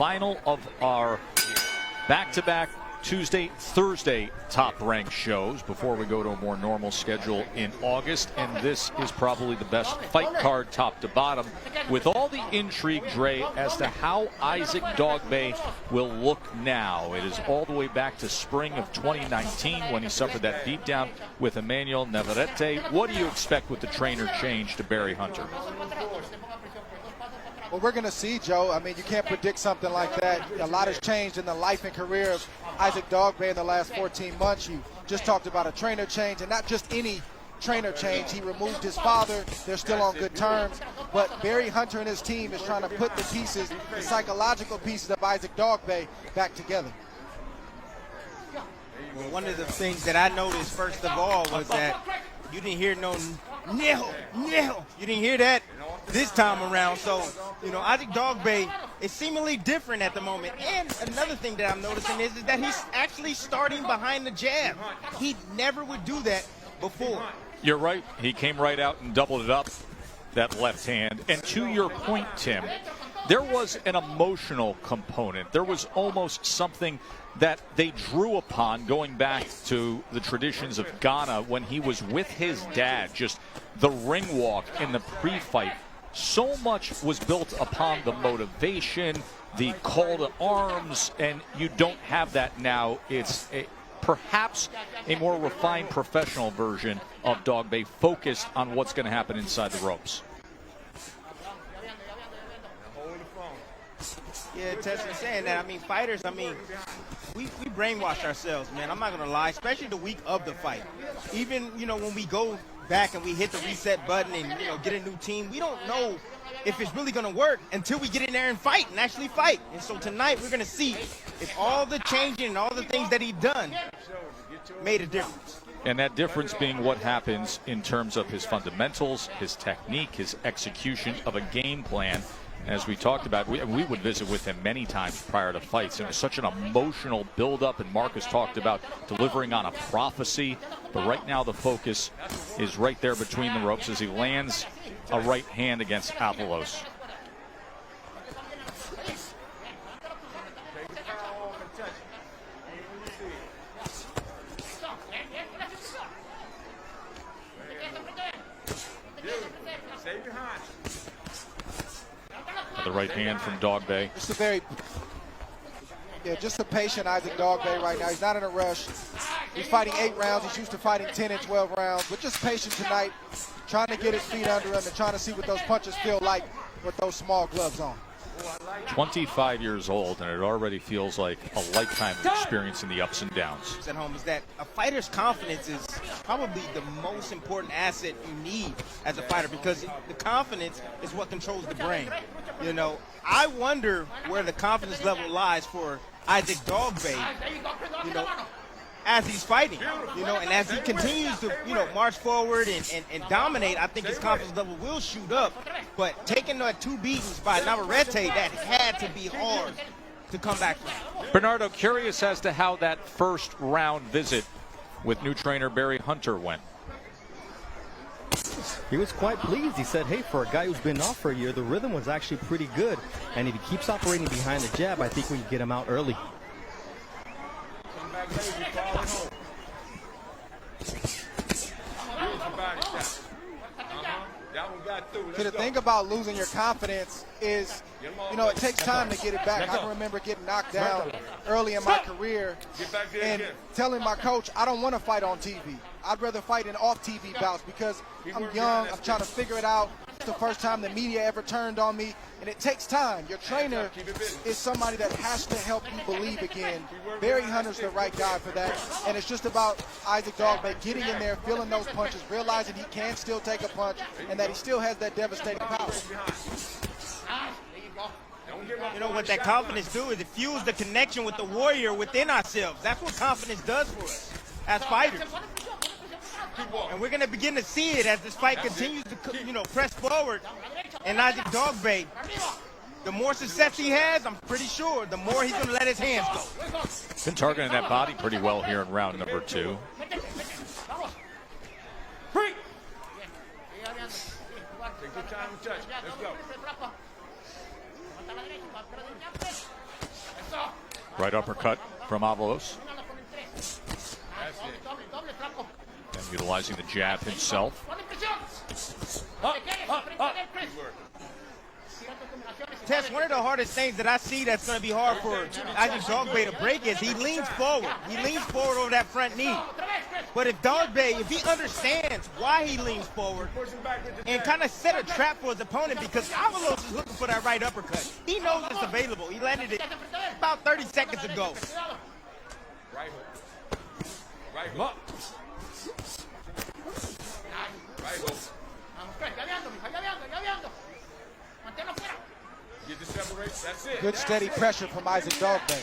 final of our back-to-back Tuesday, Thursday top-ranked shows before we go to a more normal schedule in August. And this is probably the best fight card top to bottom, with all the intrigue, Dre, as to how Isaac Dogbe will look now. It is all the way back to spring of 2019 when he suffered that beatdown with Emmanuel Navarrete. What do you expect with the trainer change to Barry Hunter? Well, we're going to see, Joe. I mean, you can't predict something like that. A lot has changed in the life and career of Isaac Dogbe in the last 14 months. You just talked about a trainer change, and not just any trainer change. He removed his father. They're still on good terms. But Barry Hunter and his team is trying to put the pieces, the psychological pieces of Isaac Dogbe back together. Well, one of the things that I noticed, first of all, was that you didn't hear no nil. You didn't hear that this time around. So, Isaac Dogbe is seemingly different at the moment. And another thing that I'm noticing is that he's actually starting behind the jab. He never would do that before. You're right. He came right out and doubled it up, that left hand. And to your point, Tim, there was an emotional component. There was almost something that they drew upon going back to the traditions of Ghana when he was with his dad, just the ring walk in the pre-fight. So much was built upon the motivation, the call to arms, and you don't have that now. It's perhaps a more refined professional version of Dogbe, focused on what's going to happen inside the ropes. Yeah, Tess saying that. I mean, fighters, we brainwash ourselves, man. I'm not going to lie, especially the week of the fight. Even, when we go back and we hit the reset button and, get a new team, we don't know if it's really going to work until we get in there and fight and actually fight. And so tonight we're going to see if all the changing and all the things that he done made a difference. And that difference being what happens in terms of his fundamentals, his technique, his execution of a game plan. As we talked about, we would visit with him many times prior to fights. It was such an emotional buildup, and Marcus talked about delivering on a prophecy. But right now the focus is right there between the ropes as he lands a right hand against Avalos. The right hand from Dogbe. Just a patient Isaac Dogbe right now. He's not in a rush. He's fighting 8 rounds. He's used to fighting 10 and 12 rounds, but just patient tonight, trying to get his feet under him and trying to see what those punches feel like with those small gloves on. 25 years old, and it already feels like a lifetime of experience in the ups and downs. At home is that a fighter's confidence is probably the most important asset you need as a fighter, because the confidence is what controls the brain. I wonder where the confidence level lies for Isaac Dogbe, as he's fighting, and as he continues to, march forward and dominate. I think his confidence level will shoot up. But taking 2 beatings by Navarrete, that had to be hard to come back from. Bernardo, curious as to how that first round visit with new trainer Barry Hunter went. He was quite pleased. He said, hey, for a guy who's been off for a year, the rhythm was actually pretty good. And if he keeps operating behind the jab, I think we can get him out early. See, the thing about losing your confidence is, it takes time to get it back. I can remember getting knocked down early in my career and telling my coach, I don't want to fight on TV. I'd rather fight in off-TV bouts because I'm young, I'm trying to figure it out. It's the first time the media ever turned on me, and it takes time. Your trainer is somebody that has to help you believe again. Barry Hunter's the right guy for that, and it's just about Isaac Dogbe getting in there, feeling those punches, realizing he can still take a punch, and that he still has that devastating power. What that confidence do is it fuels the connection with the warrior within ourselves. That's what confidence does for us as fighters. And we're going to begin to see it as this fight continues to, press forward. And Isaac Dogbe, the more success he has, I'm pretty sure, the more he's going to let his hands go. Been targeting that body pretty well here in round number 2. Take your time and touch. Let's go. Right uppercut from Avalos. And utilizing the jab himself. Tess, one of the hardest things that I see that's going to be hard for Isaac Dogbe to break is he leans forward. He leans forward over that front knee. But if Dogbe, if he understands why he leans forward and kind of set a trap for his opponent, because Avalos is looking for that right uppercut. He knows it's available. He landed it about 30 seconds ago. Right hook. Right hook. Right hook. Get the separation. That's it. Good steady pressure from Isaac Dogbe.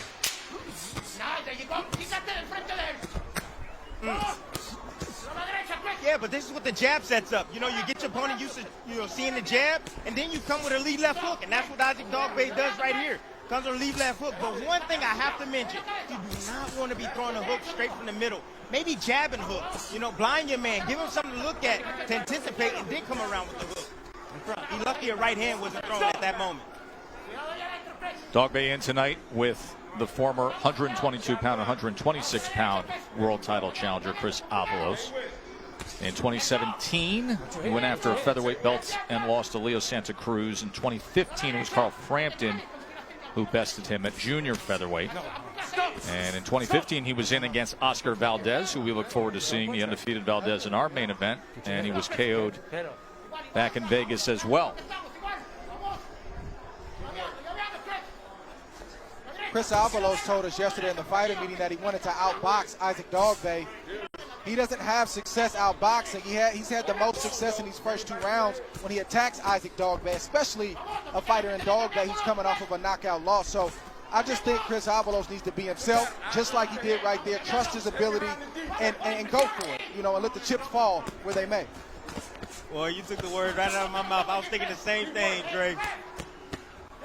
Yeah, but this is what the jab sets up. You know, you get your opponent used to, seeing the jab, and then you come with a lead left hook, and that's what Isaac Dogbe does right here. Comes with a lead left hook. But one thing I have to mention, you do not want to be throwing a hook straight from the middle. Maybe jab and hook. You know, blind your man. Give him something to look at, to anticipate, and then come around with the hook in front. He's lucky a right hand wasn't thrown at that moment. Dogbe in tonight with the former 122-pound, 126-pound world title challenger Chris Avalos. In 2017, he went after a featherweight belt and lost to Leo Santa Cruz. In 2015, it was Carl Frampton who bested him at junior featherweight. And in 2015, he was in against Oscar Valdez, who we look forward to seeing, the undefeated Valdez, in our main event. And he was KO'd back in Vegas as well. Chris Avalos told us yesterday in the fighter meeting that he wanted to outbox Isaac Dogbe. He doesn't have success outboxing. He's had the most success in these first 2 rounds when he attacks Isaac Dogbe, especially a fighter in Dogbe who's coming off of a knockout loss. So I just think Chris Avalos needs to be himself, just like he did right there. Trust his ability and go for it, you know, and let the chips fall where they may. Well, you took the words right out of my mouth. I was thinking the same thing, Dre.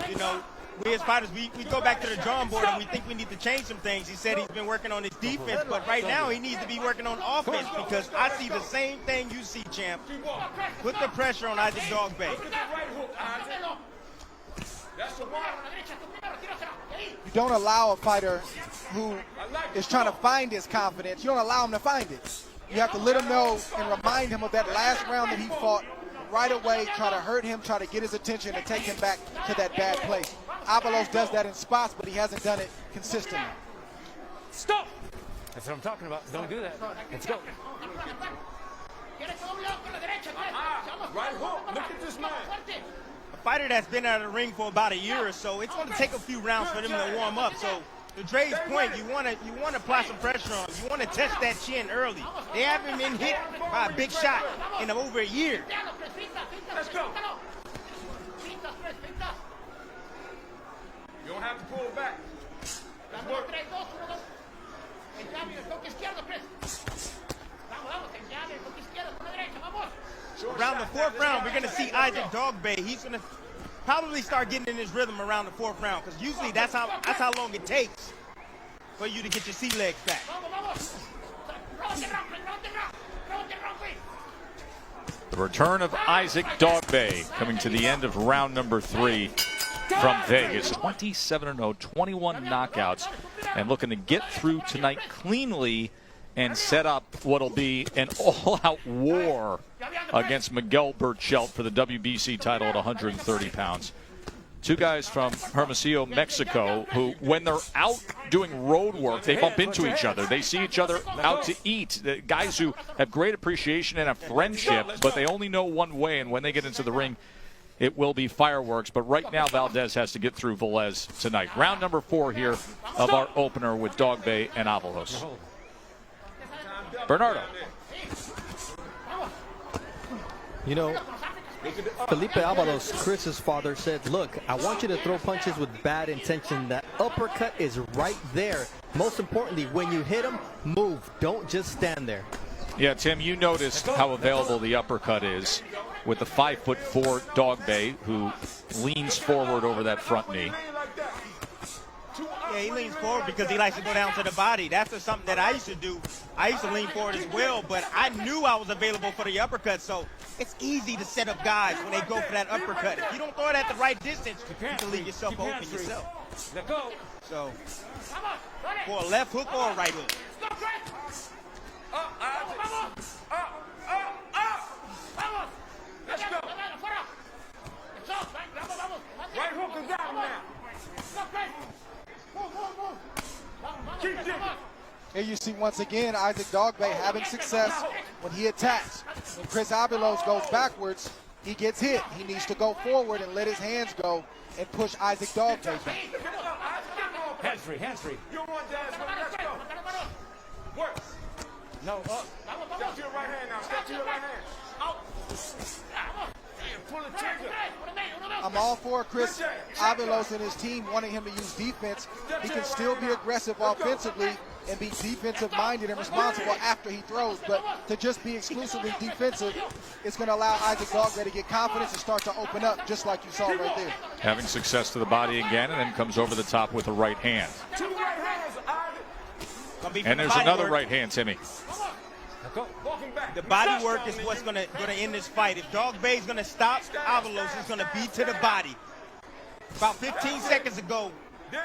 You know, we as fighters, we go back to the drawing board and we think we need to change some things. He said he's been working on his defense, but right now he needs to be working on offense, because I see the same thing you see, champ. Put the pressure on Isaac Dogbe. You don't allow a fighter who is trying to find his confidence, you don't allow him to find it. You have to let him know and remind him of that last round that he fought right away, try to hurt him, try to get his attention and take him back to that bad place. Avalos does that in spots, but he hasn't done it consistently. Stop! That's what I'm talking about. Don't do that. Let's go. Right hook. Look at this man. A fighter that's been out of the ring for about a year or so, it's going to take a few rounds for them to warm up. So to Dre's point, you want to apply some pressure on him. You want to test that chin early. They haven't been hit by a big shot in over a year. Let's go. You don't have to pull it back. Let's work. Around the 4th round, we're going to see Isaac Dogbe. He's going to probably start getting in his rhythm around the 4th round, because usually that's how long it takes for you to get your sea legs back. The return of Isaac Dogbe coming to the end of round number 3 from Vegas. 27-0, 21 knockouts, and looking to get through tonight cleanly and set up what'll be an all-out war against Miguel Burchelt for the WBC title at 130 pounds. 2 guys from Hermosillo, Mexico, who, when they're out doing road work, they bump into each other. They see each other out to eat. The guys who have great appreciation and a friendship, but they only know one way, and when they get into the ring, it will be fireworks. But right now, Valdez has to get through Velez tonight. Round number 4 here of our opener with Dogbe and Avalos. Bernardo. You know, Felipe Avalos, Chris's father, said, look, I want you to throw punches with bad intention. That uppercut is right there. Most importantly, when you hit him, move. Don't just stand there. Yeah, Tim, you noticed how available the uppercut is with the 5'4" Dogbe, who leans forward over that front knee. Yeah, he leans forward because he likes to go down to the body. That's something that I used to do. I used to lean forward as well, but I knew I was available for the uppercut, so it's easy to set up guys when they go for that uppercut. If you don't throw it at the right distance, you can leave yourself open yourself. Let go. So, for a left hook or a right hook. Let's go. Right hook is down now. Keep digging. Here you see once again Isaac Dogbay having success when he attacks. When Chris Avalos goes backwards, he gets hit. He needs to go forward and let his hands go and push Isaac Dogbay back. Hands free, hands free. You want that? Let's go. Work. No, up. Step to your right hand now. Step to your right hand. Out. And pull the trigger. I'm all for Chris Avalos and his team wanting him to use defense. He can still be aggressive offensively and be defensive-minded and responsible after he throws. But to just be exclusively defensive, it's going to allow Isaac Dogbay to get confidence and start to open up, just like you saw right there. Having success to the body again, and then comes over the top with a right hand. Two right hands, Isaac. And there's another right hand, Timmy. Go. Walking back. The body work is what's gonna end this fight. If Dogbay is gonna stop Avalos, it's gonna be to the body. About 15 seconds ago,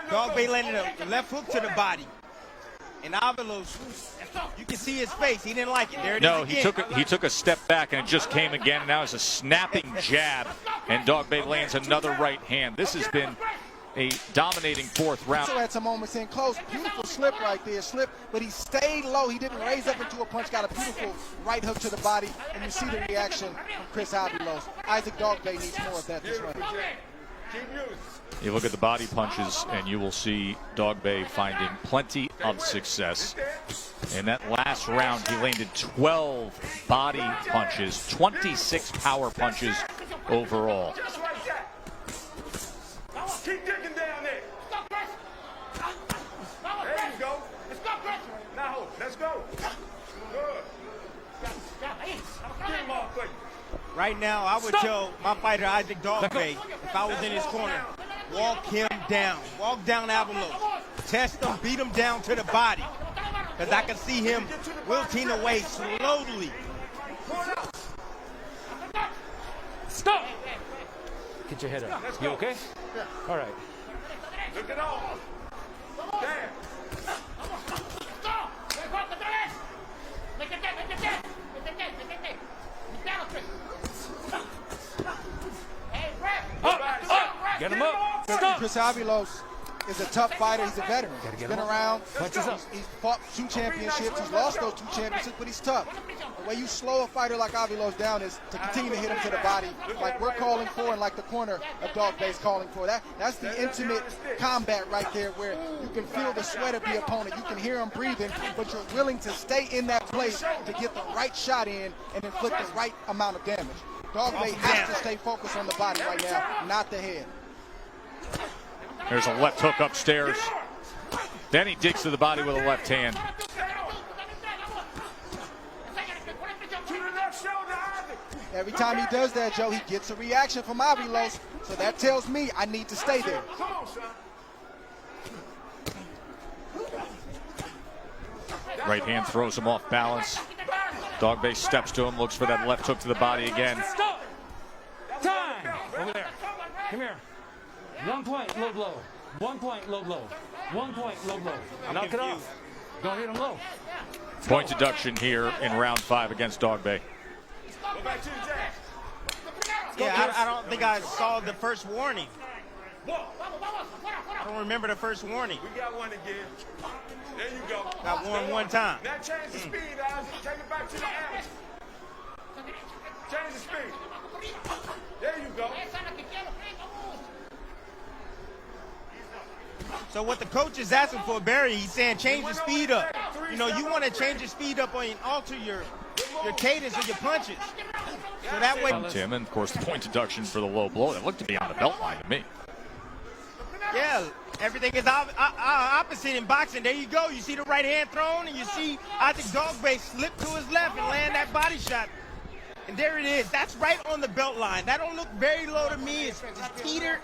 Dogbay landed a left hook to the body, and Avalos, you can see his face. He didn't like it. There it is again. he took a step back, and it just came again. Now it's a snapping jab, and Dogbay lands another right hand. This has been a dominating fourth round. Also had some moments in close. Beautiful slip right there. Slip, but he stayed low. He didn't raise up into a punch. Got a beautiful right hook to the body, and you see the reaction from Chris Avalos. Isaac Dogbay needs more of that this round. Keep using. You look at the body punches, and you will see Dogbay finding plenty of success. In that last round, he landed 12 body punches, 26 power punches overall. Just like that. Keep digging down there. There you go. Now, let's go. Good. Get him off, buddy. Right now, I would tell my fighter Isaac Dogbay, if I was in his corner, walk him down. Walk down Avalos. Test him, beat him down to the body. Because I can see him wilting away slowly. Stop. Get your head up. You okay? Yeah. All right. Look it all. Damn. Up. Get him up. Stop. Chris Avalos is a tough fighter. He's a veteran. He's been around. Up. He's fought 2 championships. He's lost those 2 championships, but he's tough. The way you slow a fighter like Avalos down is to continue to hit him to the body, like we're calling for and like the corner of Dogbay is calling for. That's the intimate combat right there, where you can feel the sweat of the opponent. You can hear him breathing, but you're willing to stay in that place to get the right shot in and inflict the right amount of damage. Dogbay has to stay focused on the body right now, not the head. There's a left hook upstairs. Then he digs to the body with a left hand. Every time he does that, Joe, he gets a reaction from Avalos, so that tells me I need to stay there. Come on, son. Right hand throws him off balance. Dogbay steps to him, looks for that left hook to the body again. Stop. Time. Over there. Come here. 1 point, low blow. 1 point, low blow. 1 point, low blow. Knock it off. Go hit him low. Point deduction here in round 5 against Dogbay. Go back to the jab. Yeah, I don't think I saw the first warning. I don't remember the first warning. We got one again. There you go. Got warned 1 time. Now change the speed, Isaac. Take it back to the average. Change the speed. There you go. So what the coach is asking for, Barry, he's saying change the speed up. You know, you want to change the speed up and alter your cadence of your punches. So that way, Tim, and of course the point deduction for the low blow. That looked to be on the belt line to me. yeah, everything is opposite in boxing. There you go. You see the right hand thrown, and you see Isaac Dogbay slip to his left and land that body shot. And there it is. That's right on the belt line. That don't look very low to me. It's teeter,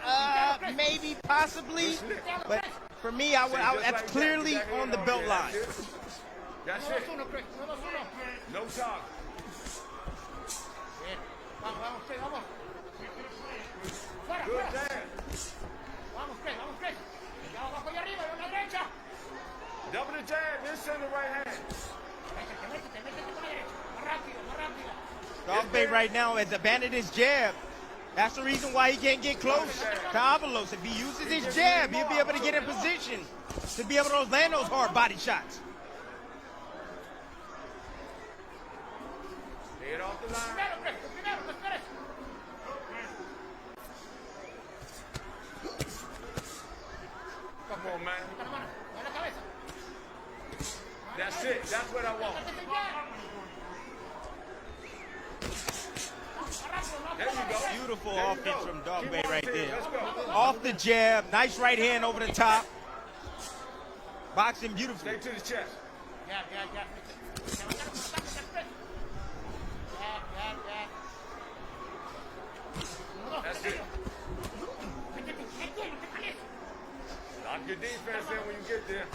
maybe, possibly. But for me, that's clearly on the belt line. That's it. No talk. Good jab. Double the jab, then send the right hand. Dog Bay right now has abandoned his jab. That's the reason why he can't get close to Avalos. If he uses his jab, he'll be able to get in position to be able to land those hard body shots. Head off the line. Come on, man. That's it. That's what I want. There you go. Beautiful offense from Dog Bay right there. Let's go. Off the jab, nice right hand over the top. Boxing beautifully. Stay to the chest. That's it. Lock your defense in when you get there.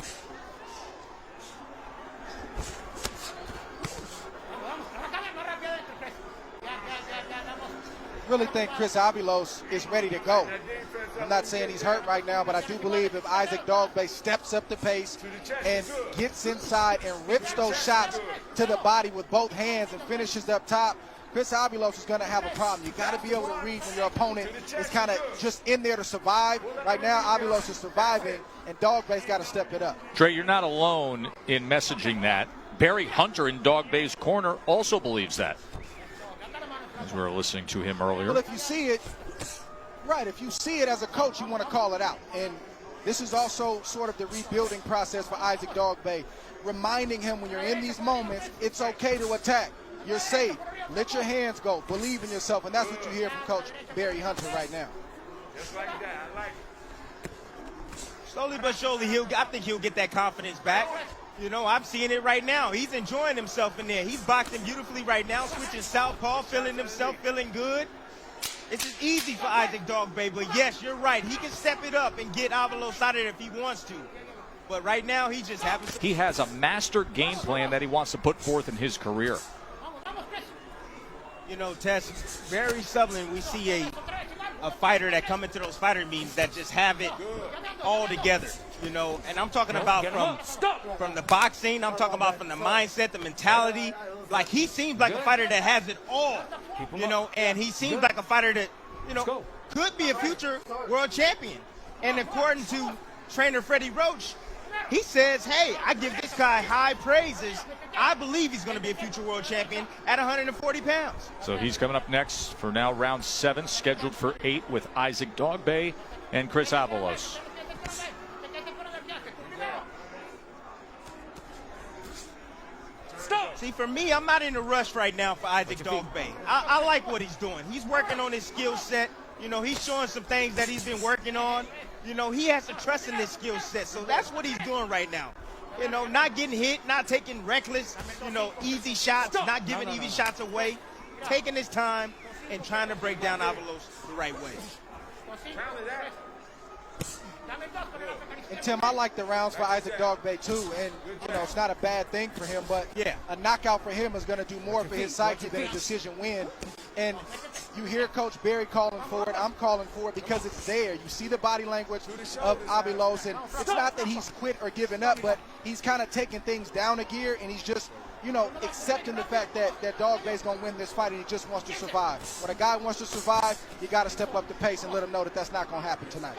Really think Chris Avalos is ready to go. I'm not saying he's hurt right now, but I do believe if Isaac Dogbay steps up the pace and gets inside and rips those shots to the body with both hands and finishes up top, Chris Avalos is going to have a problem. You got to be able to read when your opponent is kind of just in there to survive. Right now, Avalos is surviving, and Dogbay's got to step it up. Dre, you're not alone in messaging that. Barry Hunter in Dogbay's corner also believes that, as we were listening to him earlier. Well, if you see it, right, if you see it as a coach, you want to call it out. And this is also sort of the rebuilding process for Isaac Dogbay, reminding him when you're in these moments, it's okay to attack. You're safe. Let your hands go. Believe in yourself. And that's what you hear from Coach Barry Hunter right now. Just like that. I like it. Slowly but surely, I think he'll get that confidence back. You know, I'm seeing it right now. He's enjoying himself in there. He's boxing beautifully right now, switching southpaw, feeling himself, feeling good. This is easy for Isaac Dogbay, but yes, you're right. He can step it up and get Avalos out of there if he wants to. But right now, he just happens to. He has a master game plan that he wants to put forth in his career. You know, Tess, very seldom we see a fighter that come into those fighter meetings that just have it all together, you know. And I'm talking about from the boxing, I'm talking about from the mindset, the mentality. Like, he seems like a fighter that has it all, you know, and he seems like a fighter that, you know, could be a future world champion. And according to trainer Freddie Roach, he says, hey, I give this guy high praises. I believe he's going to be a future world champion at 140 pounds. So he's coming up next for now round 7, scheduled for 8 with Isaac Dogbay and Chris Avalos. See, for me, I'm not in a rush right now for Isaac Dogbay. I like what he's doing. He's working on his skill set. You know, he's showing some things that he's been working on. You know, he has to trust in this skill set. So that's what he's doing right now. You know, not getting hit, not taking reckless, you know, easy shots, not giving easy shots away, taking his time and trying to break down Avalos the right way. And Tim, I like the rounds for Isaac Dogbay too, and you know it's not a bad thing for him, but yeah, a knockout for him is going to do more for his psyche than a decision win. And you hear Coach Barry calling for it, I'm calling for it because it's there. You see the body language of Avalos, and it's not that he's quit or given up, but he's kind of taking things down a gear, and he's just, you know, accepting the fact that Dogbay's going to win this fight, and he just wants to survive. When a guy wants to survive, you got to step up the pace and let him know that that's not going to happen tonight.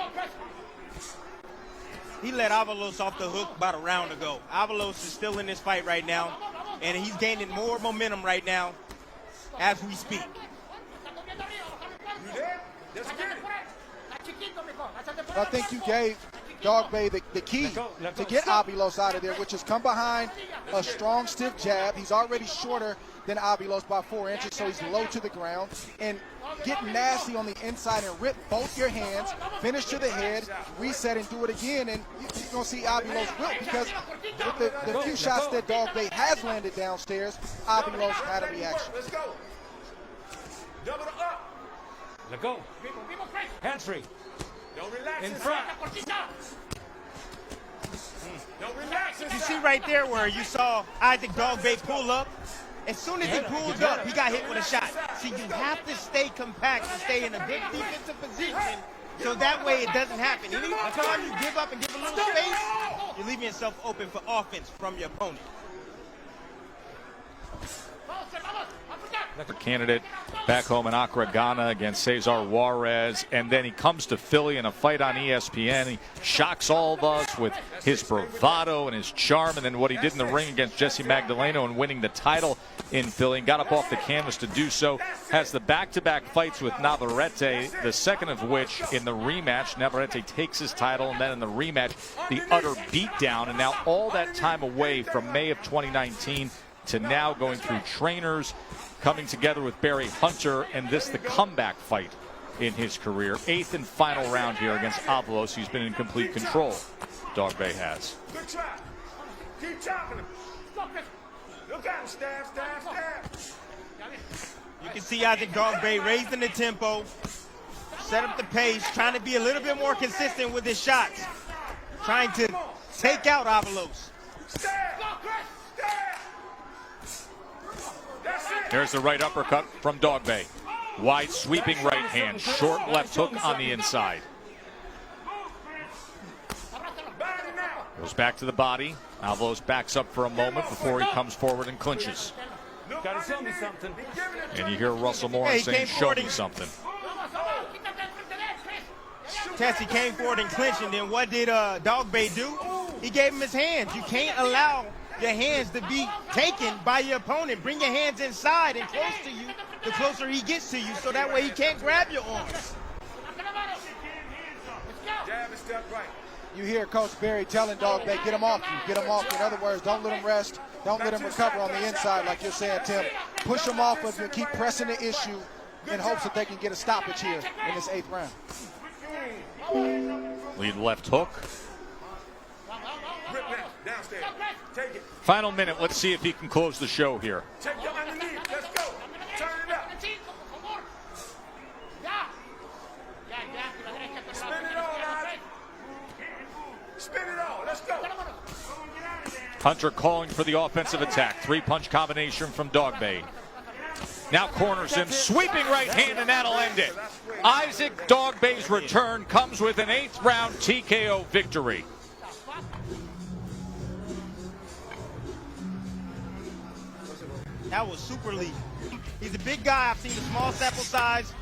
He let Avalos off the hook about a round ago. Avalos is still in this fight right now, and he's gaining more momentum right now as we speak. I think you gave Dogbay the key to get Avalos out of there, which is come behind a strong, stiff jab. He's already shorter than Avalos by 4 inches, so he's low to the ground. And get nasty on the inside and rip both your hands, finish to the head, reset and do it again. And you're going to see Avalos wilt because with the few shots that Dogbay has landed downstairs, Avalos had a reaction. Let's go. Double it up. Let go. Hands free. Don't relax. In front. Don't relax. You see right there where you saw Isaac Dogbay pull up? As soon as he pulled up, he got hit with a shot. See, you have to stay compact and stay in a good defensive position so that way it doesn't happen. Any time you give up and give a little space, you're leaving yourself open for offense from your opponent. For candidate back home in Accra, Ghana against Cesar Juarez, and then he comes to Philly in a fight on ESPN. He shocks all of us with his bravado and his charm, and then what he did in the ring against Jesse Magdaleno and winning the title in Philly, and got up off the canvas to do so. Has the back-to-back fights with Navarrete, the second of which in the rematch, Navarrete takes his title, and then in the rematch, the utter beatdown, and now all that time away from May of 2019 to now going through trainers, coming together with Barry Hunter, and this the comeback fight in his career. 8th and final round here against Avalos. He's been in complete control. Dog Bay has. Good try. Keep chopping him. Look at him, stab. You can see Isaac Dog Bay raising the tempo, set up the pace, trying to be a little bit more consistent with his shots, trying to take out Avalos. There's the right uppercut from Dog Bay. Wide sweeping right hand, short left hook on the inside. Goes back to the body. Avalos backs up for a moment before he comes forward and clinches. Gotta show me something. And you hear Russell Moore saying, show me something. Tessie came forward and clinched, and then what did Dog Bay do? He gave him his hands. You can't allow your hands to be taken by your opponent. Bring your hands inside and close to you, the closer he gets to you, so that way he can't grab your arms. Jab and step right. You hear Coach Barry telling Dog Bay, get him off you, get him off you. In other words, don't let him rest. Don't let him recover on the inside like you're saying, Tim. Push him off of you and keep pressing the issue in hopes that they can get a stoppage here in this 8th round. Lead left hook. Rip that. Downstairs. Take it. Final minute. Let's see if he can close the show here. Take them underneath. Let's go. Turn it up. Spin it all, guys. Spin it all. Let's go. Hunter calling for the offensive attack. 3-punch combination from Dog Bay. Now corners him, sweeping right hand, and that'll end it. Isaac Dog Bay's return comes with an 8th round TKO victory. That was super lethal. He's a big guy. I've seen the small sample size.